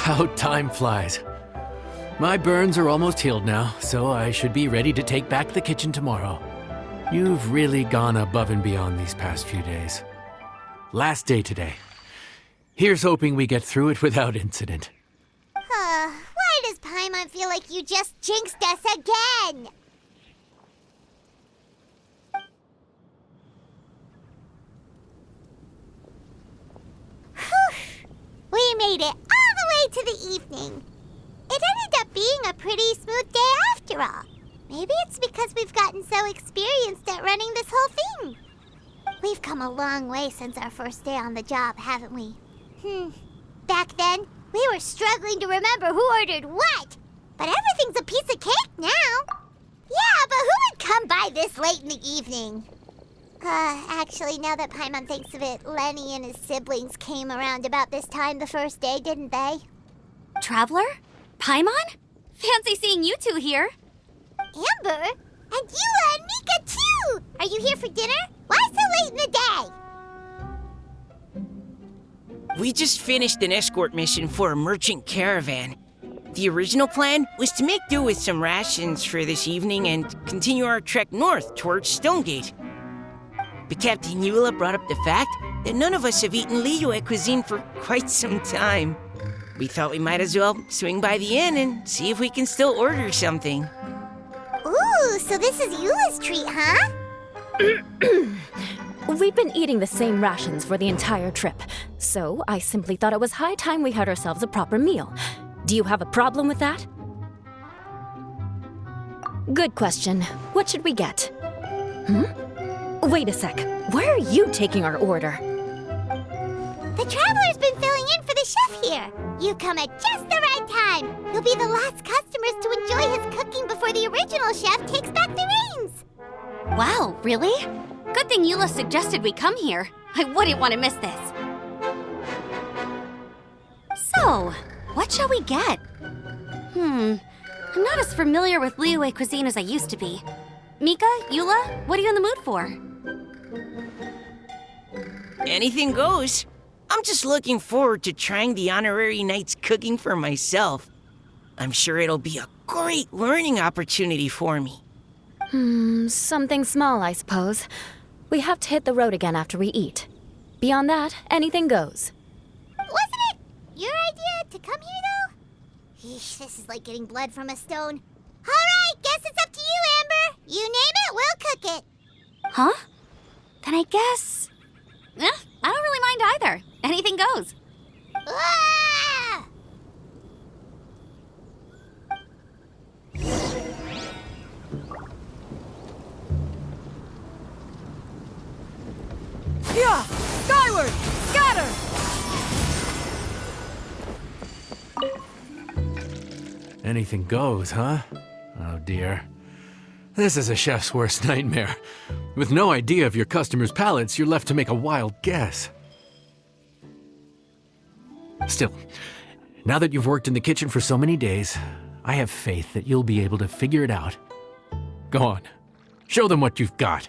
How time flies. My burns are almost healed now, so I should be ready to take back the kitchen tomorrow. You've really gone above and beyond these past few days. Last day today. Here's hoping we get through it without incident. Why does Paimon feel like you just jinxed us again? We made it all the way to the evening. It ended up being a pretty smooth day after all. Maybe it's because we've gotten so experienced at running this whole thing. We've come a long way since our first day on the job, haven't we? Back then, we were struggling to remember who ordered what. But everything's a piece of cake now. Yeah, but who would come by this late in the evening? Actually, now that Paimon thinks of it, Lenny and his siblings came around about this time the first day, didn't they? Traveler? Paimon? Fancy seeing you two here. Amber? And Eula and Mika, too! Are you here for dinner? Why so late in the day? We just finished an escort mission for a merchant caravan. The original plan was to make do with some rations for this evening and continue our trek north towards Stonegate. But Captain Eula brought up the fact that none of us have eaten Liyue cuisine for quite some time. We thought we might as well swing by the inn and see if we can still order something. Ooh, so this is Eula's treat, huh? We've been eating the same rations for the entire trip, so I simply thought it was high time we had ourselves a proper meal. Do you have a problem with that? Good question. What should we get? Wait a sec. Where are you taking our order? The Traveler's been filling in for the chef here. You come at just the right time. You'll be the last customers to enjoy his cooking before the original chef takes back the reins. Wow, really? Good thing Eula suggested we come here. I wouldn't want to miss this. So, what shall we get? I'm not as familiar with Liyue cuisine as I used to be. Mika, Eula, what are you in the mood for? Anything goes. I'm just looking forward to trying the honorary knight's cooking for myself. I'm sure it'll be a great learning opportunity for me. Something small, I suppose. We have to hit the road again after we eat. Beyond that, anything goes. Wasn't it your idea to come here, though? Yeesh, this is like getting blood from a stone. All right, guess it's up to you, Amber. You name it, we'll cook it. Huh? Then I guess... I don't really mind either. Anything goes. Ah! Yeah! Skyward! Scatter! Anything goes, huh? Oh dear. This is a chef's worst nightmare. With no idea of your customers' palates, you're left to make a wild guess. Still, now that you've worked in the kitchen for so many days, I have faith that you'll be able to figure it out. Go on, show them what you've got.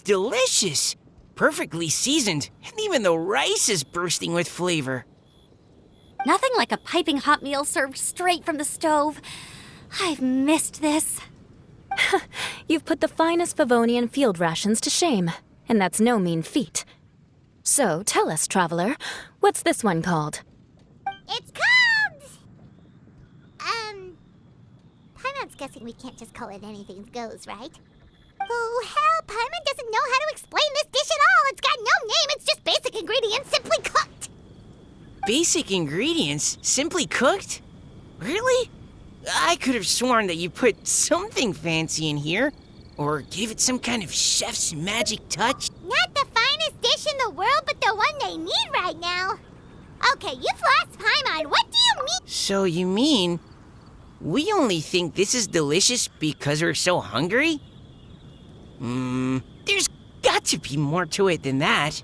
delicious. Perfectly seasoned, and even the rice is bursting with flavor. Nothing like a piping hot meal served straight from the stove. I've missed this. You've put the finest Favonian field rations to shame, and that's no mean feat. So tell us, traveler, what's this one called? It's called... Paimon's guessing we can't just call it anything goes, right? Oh, hell, Paimon doesn't know how to explain this dish at all. It's got no name, it's just basic ingredients simply cooked. Basic ingredients? Simply cooked? Really? I could have sworn that you put something fancy in here, or gave it some kind of chef's magic touch. Not the finest dish in the world, but the one they need right now. Okay, you've lost Paimon. What do you mean? So you mean we only think this is delicious because we're so hungry? There's got to be more to it than that.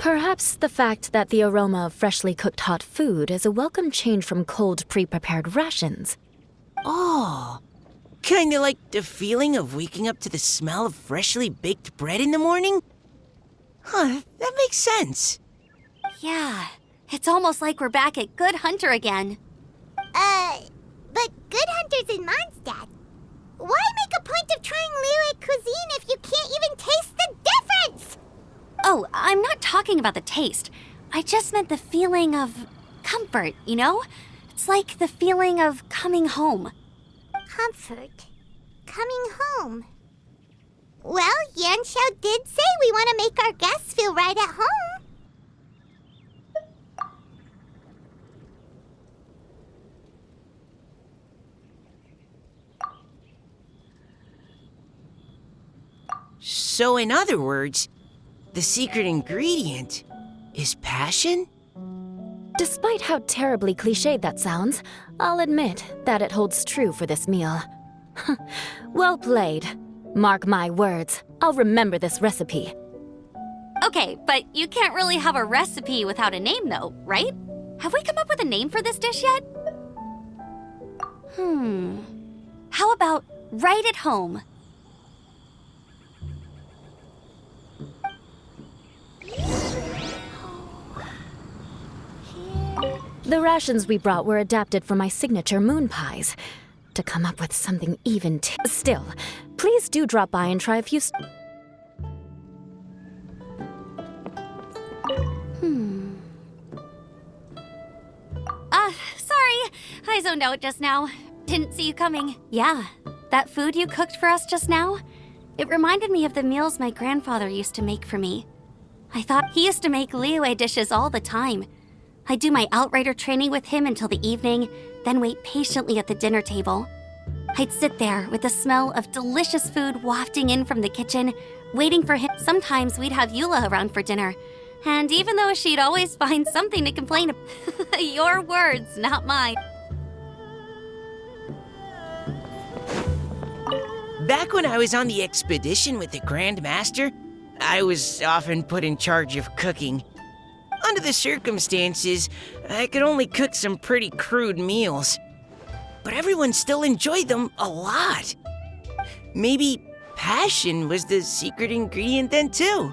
Perhaps the fact that the aroma of freshly cooked hot food is a welcome change from cold, pre-prepared rations. Oh, kinda like the feeling of waking up to the smell of freshly baked bread in the morning? Huh, that makes sense. Yeah, it's almost like we're back at Good Hunter again. But Good Hunter's in Mondstadt. Why make a point of trying Liyue cuisine if you can't even taste the difference? Oh, I'm not talking about the taste. I just meant the feeling of comfort, you know? It's like the feeling of coming home. Comfort. Coming home. Well, Yanshao did say we want to make our guests feel right at home. So in other words, the secret ingredient is passion? Despite how terribly cliched that sounds, I'll admit that it holds true for this meal. Well played. Mark my words, I'll remember this recipe. Okay, but you can't really have a recipe without a name, though, right? Have we come up with a name for this dish yet? How about Right at Home? The rations we brought were adapted for my signature moon pies. To come up with something even still, please do drop by and try a few Sorry, I zoned out just now. Didn't see you coming. Yeah, that food you cooked for us just now, it reminded me of the meals my grandfather used to make for me. I thought he used to make Liyue dishes all the time. I'd do my outrider training with him until the evening, then wait patiently at the dinner table. I'd sit there with the smell of delicious food wafting in from the kitchen, waiting for him. Sometimes we'd have Eula around for dinner, and even though she'd always find something to complain about, your words, not mine. Back when I was on the expedition with the Grand Master, I was often put in charge of cooking. Under the circumstances, I could only cook some pretty crude meals. But everyone still enjoyed them a lot. Maybe passion was the secret ingredient then too.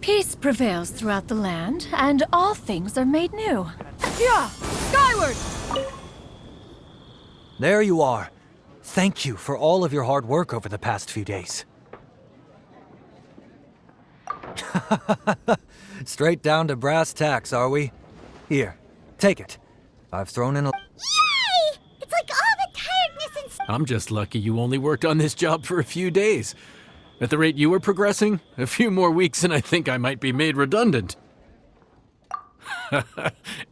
Peace prevails throughout the land, and all things are made new. Yeah! Skyward! There you are. Thank you for all of your hard work over the past few days. Straight down to brass tacks, are we? Here, take it. I've thrown in a... Yay! It's like all the tiredness and... I'm just lucky you only worked on this job for a few days. At the rate you were progressing, a few more weeks and I think I might be made redundant.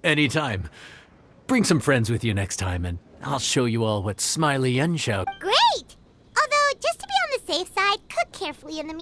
Anytime. Bring some friends with you next time and I'll show you all what Smiley Yanshao... Great! Although, just to be on the safe side, cook carefully in the...